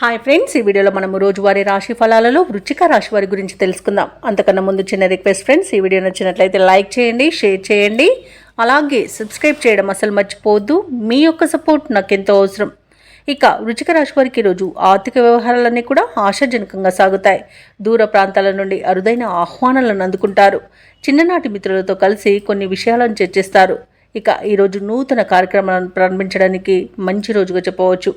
Hi friends, ఈ వీడియోలో మనము రోజువారీ రాశి ఫలాలలో వృశ్చిక రాశి వారి గురించి తెలుసుకుందాం. అంతకన్నా ముందు చిన్న రిక్వెస్ట్ ఫ్రెండ్స్, ఈ వీడియో నచ్చినట్లయితే లైక్ చేయండి, షేర్ చేయండి, అలాగే సబ్స్క్రైబ్ చేయడం అసలు మర్చిపోవద్దు. మీ యొక్క సపోర్ట్ నాకు ఎంతో అవసరం. ఇక వృశ్చిక రాశి వారికి ఈరోజు ఆర్థిక వ్యవహారాలన్నీ కూడా ఆశాజనకంగా సాగుతాయి. దూర ప్రాంతాల నుండి అరుదైన ఆహ్వానాలను అందుకుంటారు. చిన్ననాటి మిత్రులతో కలిసి కొన్ని విషయాలను చర్చిస్తారు. ఇక ఈరోజు నూతన కార్యక్రమాలను ప్రారంభించడానికి మంచి రోజుగా చెప్పవచ్చు.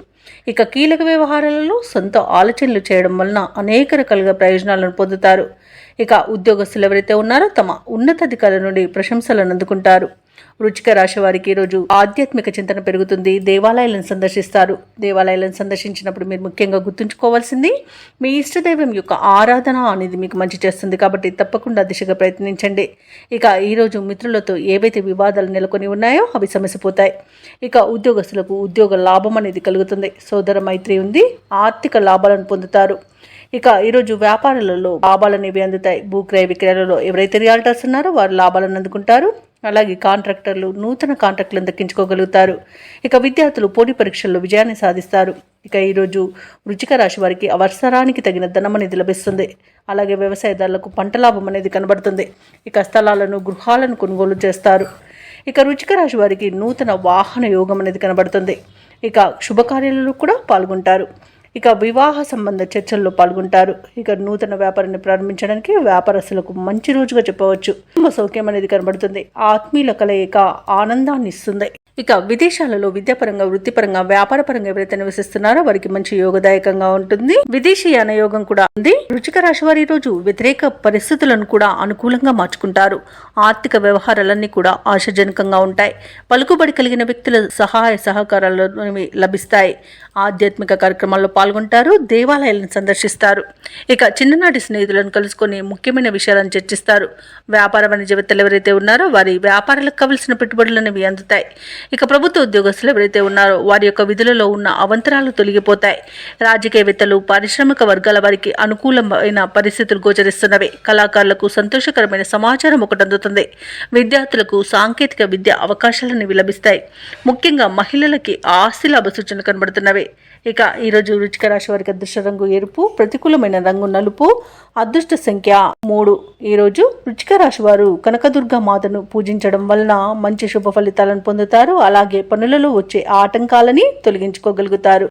ఇక కీలక వ్యవహారాలలో సొంత ఆలోచనలు చేయడం వలన అనేక రకాలుగా ప్రయోజనాలను పొందుతారు. ఇక ఉద్యోగస్తులు ఎవరైతే ఉన్నారో తమ ఉన్నతాధికారుల నుండి ప్రశంసలను అందుకుంటారు. వృశ్చిక రాశి వారికి ఈరోజు ఆధ్యాత్మిక చింతన పెరుగుతుంది. దేవాలయాలను సందర్శిస్తారు. దేవాలయాలను సందర్శించినప్పుడు మీరు ముఖ్యంగా గుర్తుంచుకోవాల్సింది మీ ఇష్టదైవం యొక్క ఆరాధన అనేది మీకు మంచి చేస్తుంది. కాబట్టి తప్పకుండా దిశగా ప్రయత్నించండి. ఇక ఈరోజు మిత్రులతో ఏవైతే వివాదాలు నెలకొని ఉన్నాయో అవి సమసిపోతాయి. ఇక ఉద్యోగస్తులకు ఉద్యోగ లాభం అనేది కలుగుతుంది. సోదర మైత్రి ఉంది. ఆర్థిక లాభాలను పొందుతారు. ఇక ఈరోజు వ్యాపారాలలో లాభాలు అనేవి అందుతాయి. భూక్రయ విక్రయాలలో ఎవరైతే రియాల్టర్స్ ఉన్నారో వారు లాభాలను అందుకుంటారు. అలాగే కాంట్రాక్టర్లు నూతన కాంట్రాక్టులను దక్కించుకోగలుగుతారు. ఇక విద్యార్థులు పోటీ పరీక్షల్లో విజయాన్ని సాధిస్తారు. ఇక ఈరోజు వృశ్చిక రాశి వారికి అవసరానికి తగిన ధనం అనేది లభిస్తుంది. అలాగే వ్యవసాయదారులకు పంట లాభం అనేది కనబడుతుంది. ఇక స్థలాలను గృహాలను కొనుగోలు చేస్తారు. ఇక వృశ్చిక రాశి వారికి నూతన వాహన యోగం అనేది కనబడుతుంది. ఇక శుభకార్యాలలో కూడా పాల్గొంటారు. ఇక వివాహ సంబంధ చర్చల్లో పాల్గొంటారు. ఇక నూతన వ్యాపారాన్ని ప్రారంభించడానికి వ్యాపారస్తులకు మంచి రోజుగా చెప్పవచ్చు. కుటుంబ సౌఖ్యం అనేది కనబడుతుంది. ఆత్మీయుల కలయిక ఆనందాన్ని ఇస్తుంది. ఇక విదేశాలలో విద్యాపరంగా వృత్తిపరంగా వ్యాపారపరంగా ఎవరైతే నివసిస్తున్నారో వారికి మంచి యోగదాయకంగా ఉంటుంది. విదేశీయాన యోగం కూడా ఉంది. వృశ్చిక రాశి వారి రోజు వ్యతిరేక పరిస్థితులను కూడా అనుకూలంగా మార్చుకుంటారు. ఆర్థిక వ్యవహారాలన్నీ కూడా ఆశాజనకంగా ఉంటాయి. పలుకుబడి కలిగిన వ్యక్తుల సహాయ సహకారాలు లభిస్తాయి. ఆధ్యాత్మిక కార్యక్రమాల్లో పాల్గొంటారు. దేవాలయాలను సందర్శిస్తారు. ఇక చిన్ననాటి స్నేహితులను కలుసుకొని ముఖ్యమైన విషయాలను చర్చిస్తారు. వ్యాపార వాణిజ్యవేత్తలు ఎవరైతే ఉన్నారో వారి వ్యాపారాలకు కావలసిన పెట్టుబడులు అనేవి అందుతాయి. ఇక ప్రభుత్వ ఉద్యోగస్తులు ఎవరైతే ఉన్నారో వారి యొక్క విధులలో ఉన్న అవంతరాలు తొలగిపోతాయి. రాజకీయవేత్తలు పారిశ్రామిక వర్గాల వారికి అనుకూలమైన పరిస్థితులు గోచరిస్తున్నవి. కళాకారులకు సంతోషకరమైన సమాచారం ఒకటి అందుతుంది. విద్యార్థులకు సాంకేతిక విద్య అవకాశాలను లభిస్తాయి. ముఖ్యంగా మహిళలకి ఆస్తి లాభ సూచనలు కనబడుతున్నవి. ఇక ఈరోజు వృశ్చిక రాశి వారికి అదృష్ట రంగు ఎరుపు, ప్రతికూలమైన రంగు నలుపు, అదృష్ట సంఖ్య 3. ఈరోజు వృశ్చిక రాశి వారు కనకదుర్గ మాతను పూజించడం వలన మంచి శుభ ఫలితాలను పొందుతారు. అలాగే పనులలో వచ్చే ఆటంకాలని తొలగించుకోగలుగుతారు.